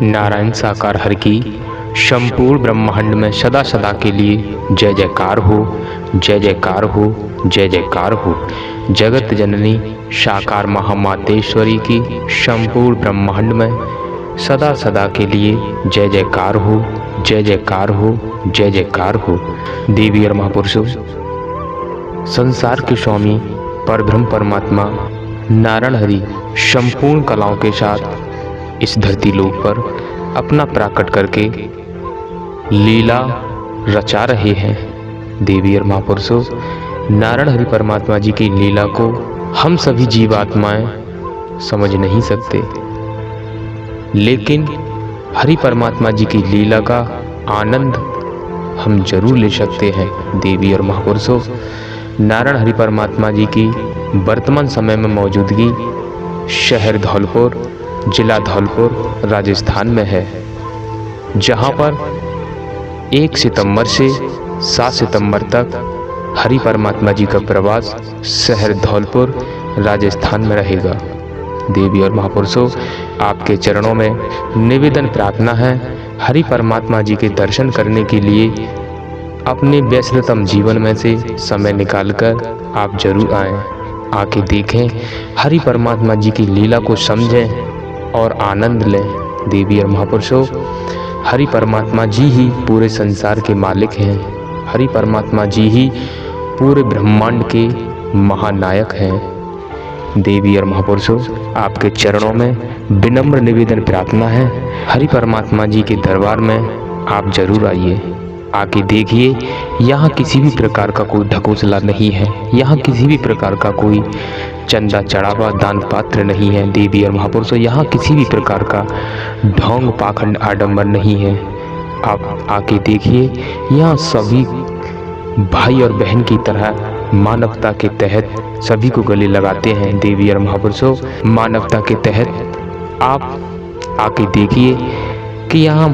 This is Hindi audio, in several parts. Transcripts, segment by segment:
नारायण साकार हर की संपूर्ण ब्रह्मांड में सदा सदा के लिए जय जयकार हो, जय जयकार हो, जय जयकार हो। जगत जननी साकार महामातेश्वरी की संपूर्ण ब्रह्मांड में सदा सदा के लिए जय जयकार हो, जय जयकार हो, जय जयकार हो। देवी और महापुरुषों, संसार के स्वामी परब्रह्म परमात्मा नारायण हरि संपूर्ण कलाओं के साथ इस धरती लोक पर अपना प्राकट करके लीला रचा रहे हैं। देवी और महापुरुषों, नारायण हरि परमात्मा जी की लीला को हम सभी जीवात्माएं समझ नहीं सकते, लेकिन हरि परमात्मा जी की लीला का आनंद हम जरूर ले सकते हैं। देवी और महापुरुषों, नारायण हरि परमात्मा जी की वर्तमान समय में मौजूदगी शहर धौलपुर, जिला धौलपुर, राजस्थान में है, जहां पर 1 सितंबर से 7 सितंबर तक हरि परमात्मा जी का प्रवास शहर धौलपुर, राजस्थान में रहेगा। देवी और महापुरुषों, आपके चरणों में निवेदन प्रार्थना है, हरि परमात्मा जी के दर्शन करने के लिए अपने व्यस्ततम जीवन में से समय निकालकर आप जरूर आएं, आके देखें, हरि परमात्मा जी की लीला को समझें और आनंद लें। देवी और महापुरुषों, हरि परमात्मा जी ही पूरे संसार के मालिक हैं, हरि परमात्मा जी ही पूरे ब्रह्मांड के महानायक हैं। देवी और महापुरुषों, आपके चरणों में विनम्र निवेदन प्रार्थना है, हरि परमात्मा जी के दरबार में आप जरूर आइए, आके देखिए, यहाँ किसी भी प्रकार का कोई ढकोसला नहीं है, यहाँ किसी भी प्रकार का कोई चंदा चढ़ावा दान पात्र नहीं है। देवी और महापुरुषों, यहाँ किसी भी प्रकार का ढोंग पाखंड आडंबर नहीं है। आप आके देखिए, यहाँ सभी भाई और बहन की तरह मानवता के तहत सभी को गले लगाते हैं। देवी और महापुरुषों, मानवता के तहत आप आके देखिए कि यहाँ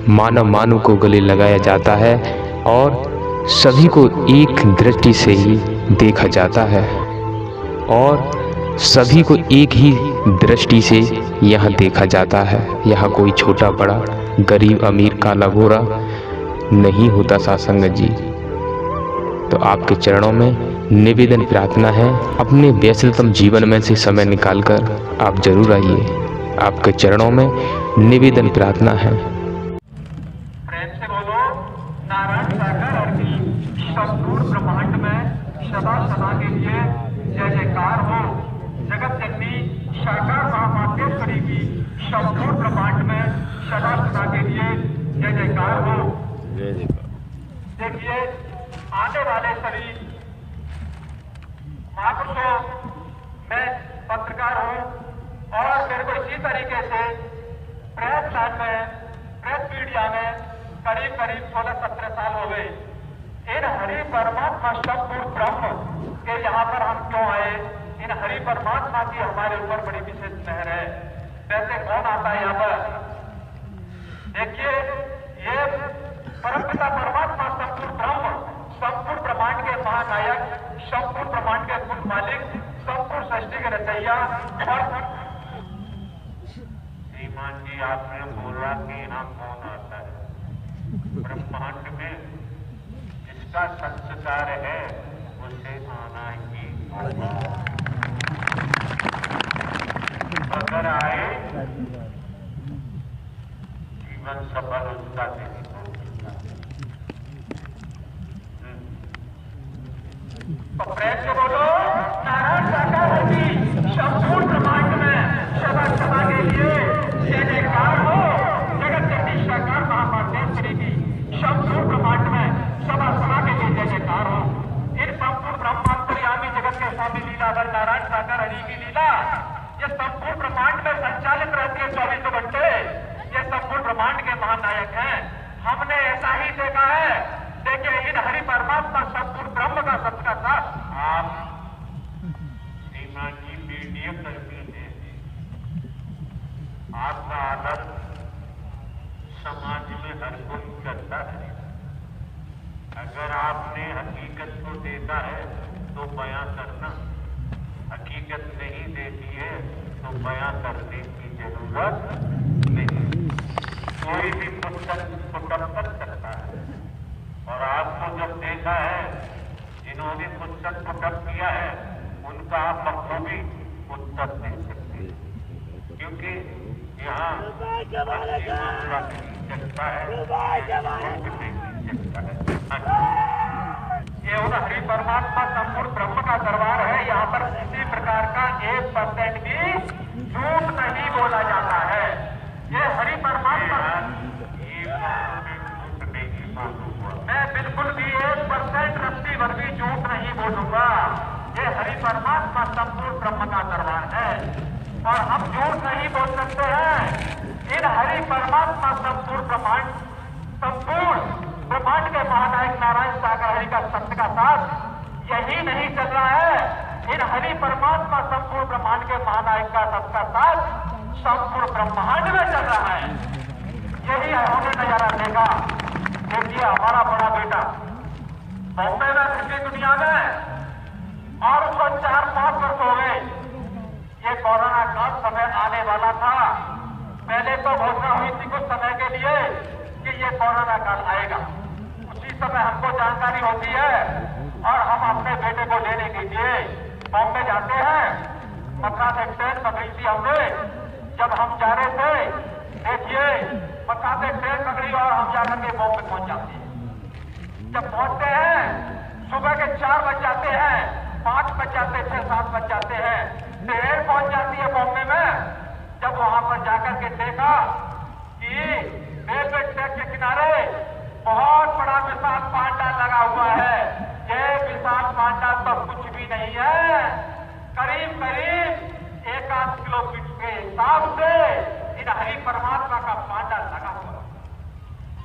मानव को गले लगाया जाता है और सभी को एक दृष्टि से ही देखा जाता है और सभी को एक ही दृष्टि से यहाँ देखा जाता है। यहाँ कोई छोटा बड़ा, गरीब अमीर, काला गोरा नहीं होता सासंगत जी। तो आपके चरणों में निवेदन प्रार्थना है, अपने व्यस्ततम जीवन में से समय निकालकर आप जरूर आइए, आपके चरणों में निवेदन प्रार्थना है। नारायण साकार हर की संपूर्ण ब्रह्मांड में सदा सदा के लिए जय जयकार हो। जगत जननी साकार महामातेश्वरी की संपूर्ण ब्रह्मांड में सदा सदा के लिए जय जयकार हो। देखिए, आने वाले सभी महापुरुषों, मैं पत्रकार हूँ और मेरे को इसी तरीके से प्रेस लाइन में, प्रेस मीडिया में करीब 16-17 साल हो गए। इन हरि परमात्मा संपूर्ण ब्रह्म के यहाँ पर हम क्यों आए? इन हरि परमात्मा की हमारे ऊपर बड़ी विशेष मेहर है। वैसे कौन आता है यहाँ पर? देखिए, ये परमपिता परमात्मा संपूर्ण ब्रह्म, संपूर्ण ब्रह्मांड के महानायक, संपूर्ण ब्रह्मांड के कुल मालिक, संपूर्ण सृष्टि के रचैया। और श्रीमान जी, आपने बोला कि यहाँ कौन आता है? ब्रह्मांड में जिसका संस्कार है उसे आना ही होगा। अगर आए, जीवन सफल उसका नहीं होगा। तो प्रेम से बोलो, नारायण साकार हर की संपूर्ण ब्रह्मांड में सदा सदा के लिए जय जयकार हो। जगत जननी साकार महामातेश्वरी की संपूर्ण ब्रह्मांड में सदा सदा के लिए जय जयकार हो। इन संपूर्ण ब्रह्मांतर्यामी जगत के स्वामी लीलाधर नारायण साकार हरि की लीला ये संपूर्ण ब्रह्मांड में संचालित रहती है 24 घंटे। ये संपूर्ण ब्रह्मांड के महानायक हैं। हमने ऐसा ही देखा है। देखिए, इन हरि परमात्मा संपूर्ण ब्रह्म का सबका साथ आप सीमा की मीडिया करती है। आपका आदर समाज में हर कोई करता है। अगर आपने हकीकत को देखा है तो बयां करना, हकीकत नहीं देखी है तो बयां करने की जरूरत नहीं। कोई भी पुस्तक कर सकता है। और आपको जब देखा है जिन्होंने पुस्तक पुटअप किया है उनका आप बखूबी उत्तर दे सकते हैं, क्योंकि यहाँ सकता है। ये उन हरि परमात्मा संपूर्ण ब्रह्म का दरबार है। यहाँ पर किसी प्रकार का 1% भी झूठ नहीं बोला जाता है। ये हरि परमात्मा मैं बिल्कुल भी 1% रत्ती भर भी झूठ नहीं बोलूंगा। ये हरि परमात्मा संपूर्ण ब्रह्म का दरबार है और हम झूठ नहीं बोल सकते हैं। इन हरि परमात्मा संपूर्ण ब्रह्मांड के महानायक नारायण सागर हरि का सत्य का साथ यही नहीं चल रहा है। इन हरि परमात्मा संपूर्ण ब्रह्मांड के महानायक का सत्य का साथ संपूर्ण ब्रह्मांड में चल रहा है। यही हमने नजारा देखा। देखिए हमारा बड़ा बेटा बॉम्बे में फिर दुनिया में और उसको 4-5 वर्ष हो गए। ये कोरोना का समय आने वाला था। पहले तो घोषणा हुई थी कुछ समय के लिए कि ये कोरोना काल आएगा। उसी समय हमको जानकारी होती है और हम अपने बेटे को लेने के लिए बॉम्बे जाते हैं। मथुरा से ट्रेन पकड़ी थी हमने। जब हम जा रहे थे, देखिए मथुरा से ट्रेन पकड़ी और हम जाकर के बॉम्बे पहुंच जाते हैं। जब पहुंचते हैं सुबह के 4 बज जाते हैं, 5 बज जाते, 6-7 बज जाते हैं, ट्रेन पहुंच जाती है बॉम्बे में। जब वहां पर जाकर के देखा कि रेलवे ट्रैक के किनारे बहुत बड़ा विशाल पांडा लगा हुआ है। ये विशाल पांडा तो कुछ भी नहीं है, करीब 1-8 किलोमीटर के हिसाब से इन हरि परमात्मा का पांडा लगा हुआ।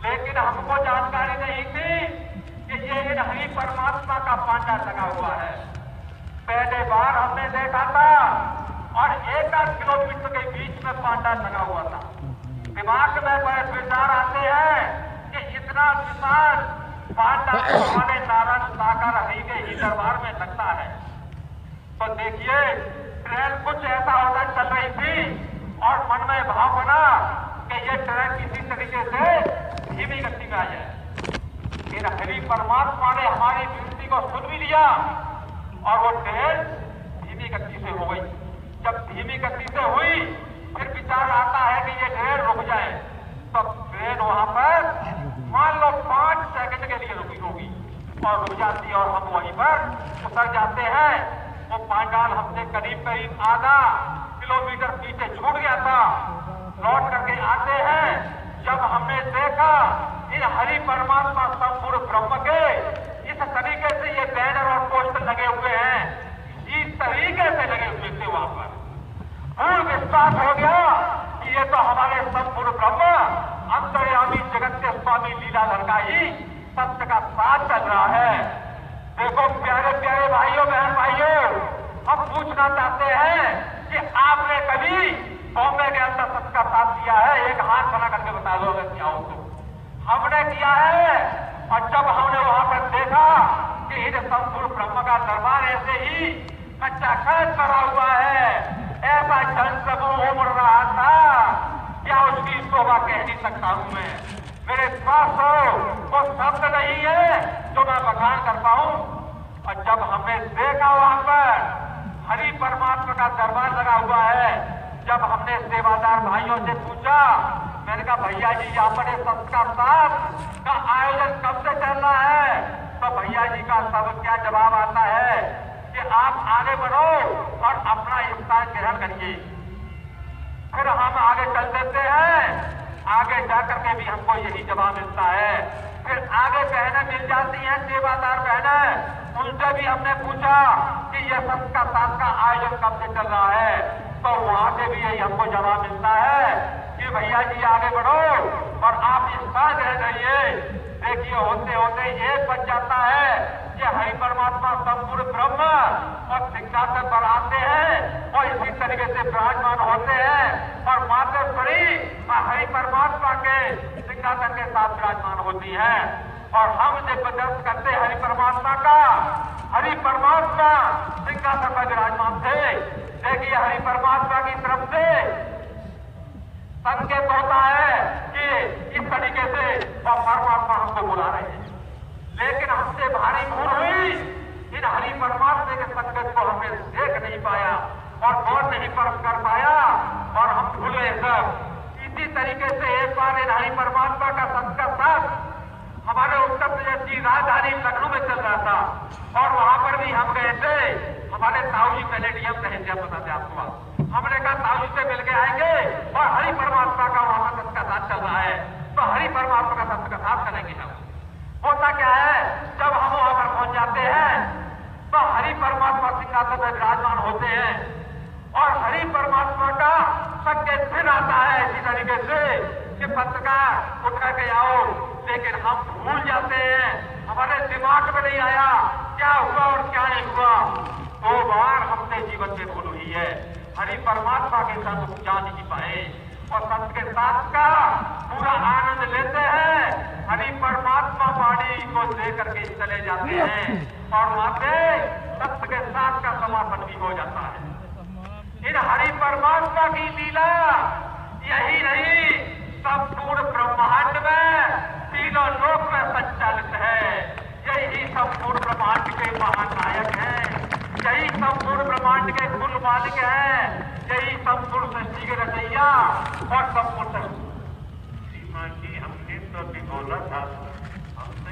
लेकिन हमको जानकारी नहीं थी कि ये इन हरि परमात्मा का पांडा लगा हुआ है। पहले बार हमने देखा था और 1-8 किलोमीटर के बीच में पांडा लगा हुआ था। दिमाग में बड़े विचार आते हैं कि इतना विशाल पांडा हमारे नारायण सागर हरि के ही दरबार में लगता है। तो देखिए ट्रेन कुछ ऐसा होता चल रही थी और मन में भाव बना कि ये ट्रेन किसी तरीके से धीमी गति में आ जाए। इन हरि परमात्मा ने हमारी विनती को सुन भी लिया और वो ट्रेन धीमी गति से हो गई। जब धीमी गति से हुई फिर विचार आता है कि ये ट्रेन रुक जाए। तो ट्रेन वहां पर मान लो 5 सेकंड के लिए रुकी होगी और रुक जाती है और हम वहीं पर उतर जाते हैं। वो पांडाल हमसे करीब आधा किलोमीटर पीछे छूट गया था। लौट करके आते हैं, जब हमने देखा इन हरि परमात्मा संपूर्ण ब्रह्म के इस तरीके से ये बैनर और पोस्टर लगे हुए हैं, इस तरीके से लगे हुए थे वहां पर। पूर्ण विश्वास हो गया कि ये तो हमारे संपूर्ण ब्रह्म अंतर्यामी जगत के स्वामी लीलाधर का ही सत्य का साथ चल रहा है। देखो प्यारे प्यारे भाइयों बहन भाइयों, हम पूछना चाहते हैं कि आपने कभी बॉम्बे के अंदर सत्य का साथ दिया है? एक हाथ बना करके बता दो अगर क्या हो तो। हमने किया है और जब हमने वहां पर देखा कि इन संपूर्ण ब्रह्म का दरबार ऐसे ही कच्चा खच करा हुआ है, ऐसा जन समूह उमड़ रहा था, क्या उसकी शोभा कह नहीं सकता हूं मैं। मेरे पास वो शब्द नहीं है जो मैं बखान कर पाऊं। और जब हमने देखा वहां पर हरि परमात्मा का दरबार लगा हुआ है, जब हमने सेवादार भाइयों से पूछा, मैंने कहा भैया जी यहाँ पर संस्कार साथ का आयोजन कब से चल रहा है? तो भैया जी का सब क्या जवाब आता है कि आप आगे बढ़ो और अपना स्थान ग्रहण करिए। फिर हम आगे चल देते हैं, आगे जाकर के भी हमको यही जवाब मिलता है। फिर आगे बहनें मिल जाती हैं, सेवादार बहनें, उनसे भी हमने पूछा कि यह सबका साथ का आयोजन कब से चल रहा है? तो वहां से भी यही हमको जवाब मिलता है कि भैया जी आगे बढ़ो और आप स्थान ग्रहण करिए। देखिए होते होते 1 बज जाता है कि हरि परमात्मा संपूर्ण ब्रह्म और सिंहासन पर आते हैं और इसी तरीके से विराजमान होते हैं और मातेश्वरी हरि परमात्मा के सिंहासन के साथ विराजमान होती है और हम जबरदस्त करते हरि परमात्मा का। हरि परमात्मा सिंहासन पर विराजमान थे। देखिए हरि परमात्मा की तरफ से संकेत होता है कि लिए इस तरीके से और परमात्मा हमको बुला रहे हैं, लेकिन हमसे भारी भूल हुई। इन हरि परमात्मा के संकट को हमने देख नहीं पाया और गौर नहीं कर पाया और हम भूल गए सब। इसी तरीके से एक बार इन हरि परमात्मा का संकट साथ हमारे उत्तर प्रदेश की राजधानी लखनऊ में चल रहा था और वहां पर भी हम गए थे। हमारे ताऊ जी पहले डीएम रहे थे, पता थे आपको। हमने कहा ताऊ जी से मिल के आएंगे और हरि परमात्मा का वहां का संत का साथ चल रहा है तो हरि परमात्मा का संत का साथ करेंगे हम। होता क्या है, जब हम वहां पर पहुंच जाते हैं तो हरि परमात्मा सिंहासन में विराजमान होते हैं और हरि परमात्मा का संकेत फिर आता है इसी तरीके से कि पत्रकार उठ के आओ, लेकिन हम भूल जाते हैं, हमारे दिमाग में नहीं आया क्या हुआ और क्या नहीं हुआ। 2 बार हमने जीवन में भूल हुई है। हरि परमात्मा के साथ जा नहीं पाए और संत के साथ का पूरा आनंद लेते हैं। हरि परमात्मा वाणी को लेकर के चले जाते हैं और वहां पे संत के साथ का समापन भी हो जाता है। इन हरि परमात्मा की लीला यही नहीं, संपूर्ण ब्रह्मांड में तीनों लोक में संचालित है। यही संपूर्ण ब्रह्मांड के महानायक हैं, यही संपूर्ण ब्रह्मांड के कुल मालिक हैं, यही संपूर्ण सृष्टि के रचैया और संपूर्ण श्रीमान जी हमने तो भी बोला था, हमसे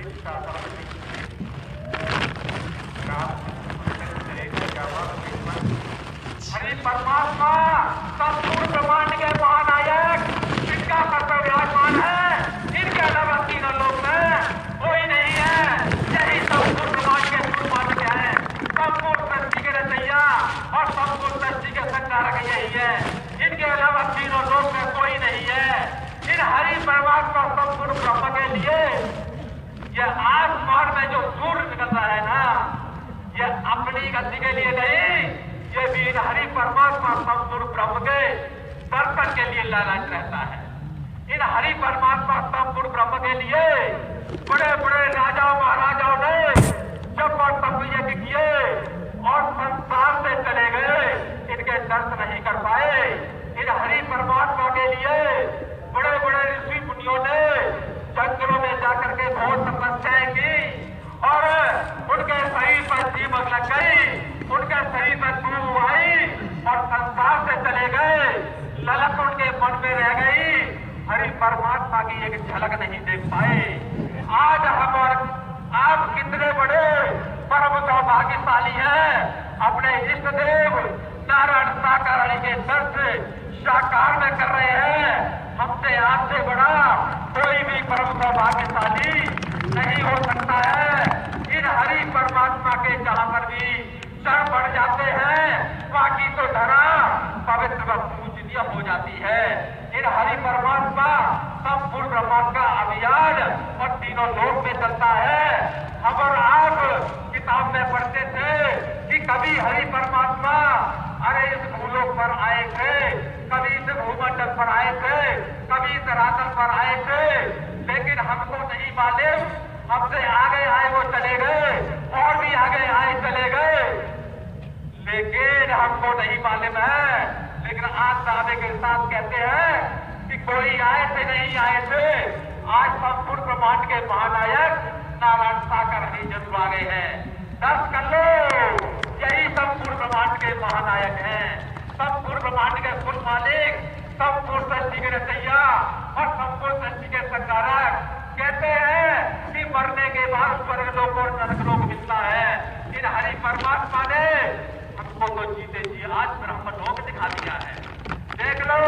हरि परमात्मा संपूर्ण ब्रह्मांड के महानायक जिनका कर्तव्य विराजमान है, इनके अलावा तीनों लोग में कोई नहीं है। यही संपूर्ण ब्रह्मांड के कुल मालिक है, संपूर्ण सृष्टि के रचैया और संपूर्ण सृष्टि के संचालक यही है। इनके अलावा तीनों लोग में कोई नहीं है। इन हरि परमात्मा संपूर्ण ब्रह्म के लिए यह आसमान में जो सूर्य निकल रहा है ना, यह अपनी गति के लिए नहीं, ये भी इन हरि परमात्मा संपूर्ण ब्रह्म के दर्शन के लिए लालच रहता है। इन हरि परमात्मा संपूर्ण ब्रह्म के लिए बड़े बड़े राजाओं महाराजाओं ने जब और तब यज्ञ किए और संसार से चले गए, इनके दर्शन नहीं कर पाए। इन हरि परमात्मा के लिए बड़े बड़े ऋषि मुनियों ने जंगलों में जाकर के बहुत तपस्याएं की और उनके शरीर पर दीमक लग गई, उनके शरीर में धूल आई और संसार से चले गए। ललक उनके मन में रह गई, हरि परमात्मा की एक झलक नहीं देख पाए। आज हम और आप कितने बड़े परम सौभाग्यशाली हैं, अपने इष्ट देव नारायण साकार के दर्शन साकार में कर रहे हैं। हमसे आपसे बड़ा कोई भी परम सौभाग्यशाली नहीं हो सकता है। इन हरि परमात्मा के जहां पर भी शरण बढ़ जाते हैं, बाकी तो धरा पवित्र व पूजनीय हो जाती है। इन हरि परमात्मा संपूर्ण ब्रह्मांड का अभियान और तीनों लोक में चलता है। हम और आप किताब में पढ़ते थे कि कभी हरि परमात्मा अरे इस भूलोक पर आए थे, कभी इस भूमंडल पर आए थे, कभी इस धरातल पर आए थे, लेकिन हमको नहीं मालूम। हमसे आगे आए वो चले गए और भी आगे आए चले गए, लेकिन हमको नहीं मालूम है। लेकिन आज दावे के साथ कहते हैं कि कोई आए थे नहीं आए थे, आज संपूर्ण ब्रह्मांड के महानायक नारायण साकार ही जरूर आ गए हैं। दर्श कर लो, यही संपूर्ण ब्रह्मांड के महानायक हैं, संपूर्ण ब्रह्मांड के कुल मालिक, संपूर्ण सृष्टि के रचैया और संपूर्ण सृष्टि के संचालक। कहते हैं कि मरने के बाद स्वर्ग लोक और नरक लोक मिलता है। इन हरि परमात्मा ने हमको तो जीते जी आज ब्रह्म लोक दिखा दिया है। देख लो,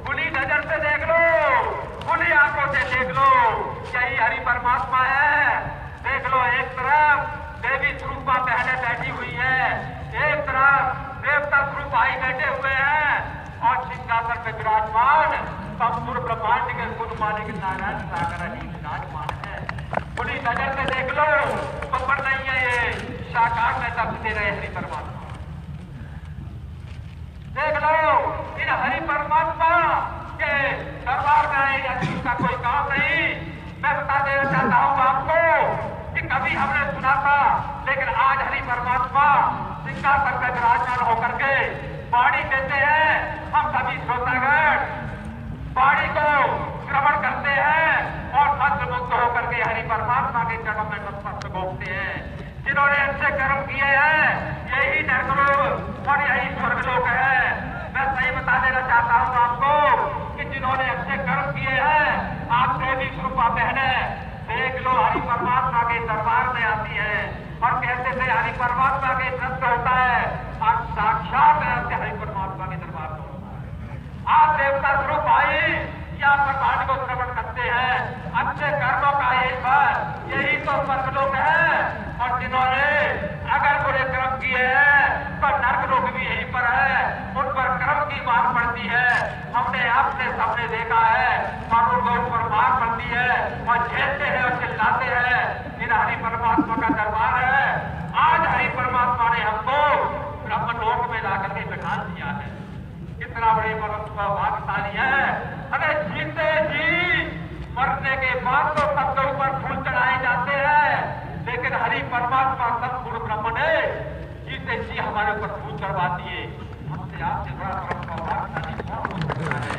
खुली नजर से देख लो, खुली आंखों से देख लो, यही हरि परमात्मा है। देख लो, एक तरफ देवी स्वरूपा बहने बैठी हुई है, एक तरफ देवता स्वरूप भाई बैठे हुए हैं और सिंहासन में विराजमान संपूर्ण ब्रह्मांड के कुल मालिक नारायण सागर ही विराजमान है। खुली नजर से देख लो, पकड़ नहीं है, ये साकार में तब दे रहे हरि परमात्मा। देख लो, इन हरि परमात्मा के दरबार में आए अजीब का कोई काम नहीं। मैं बता देना चाहता हूँ आपको कि कभी हमने सुना था, लेकिन आज हरि परमात्मा सिंहासन पर विराजमान होकर के वाणी देते हैं। हम सभी श्रोतागण वाणी को श्रवण करते हैं और मंत्रमुग्ध होकर के हरि परमात्मा के चरणों में नतमस्तक होते हैं। जिन्होंने अच्छे कर्म किए हैं यही नरकलोक और यही स्वर्गलोक है। मैं सही बता देना चाहता हूँ आपको कि जिन्होंने अच्छे कर्म किए हैं, आप देवी स्वरूपा बहनें देख लो, हरि परमात्मा के दरबार में आती है और कहते थे हरि परमात्मा के नृत्य होता है, आज साक्षात हरि परमात्मा के दरबार में होता है। आप देवता स्वरूप आई या भगवान को श्रवण करते हैं, अच्छे कर्मों का यही तो स्वर्गलोक है। और जिन्होंने अगर बुरे कर्म किए हैं तो नरकलोक भी यहीं पर है, उन पर कर्म की मार पड़ती है। हमने आपसे सबने देखा है और उनके ऊपर मार पड़ती है और झेलते हैं और चिल्लाते हैं। फिर हरि परमात्मा का दरबार है। आज हरि परमात्मा ने हमको ब्रह्मलोक में लाकर के बैठा दिया है। कितना बड़े भाग्यशाली है। अरे जीते जी मरने के बाद तो सबके ऊपर फूल चढ़ाए जाते हैं, लेकिन हरि परमात्मा सतगुरु ब्रह्म ने जीते जी हमारे ऊपर फूल चढ़वा दिए। हमसे आपसे बड़ा भाग्यशाली कौन हो सकता है?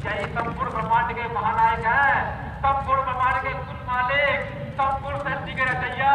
यही संपूर्ण ब्रह्मांड के महानायक हैं, संपूर्ण ब्रह्मांड के कुल मालिक, संपूर्ण सृष्टि के रचैया।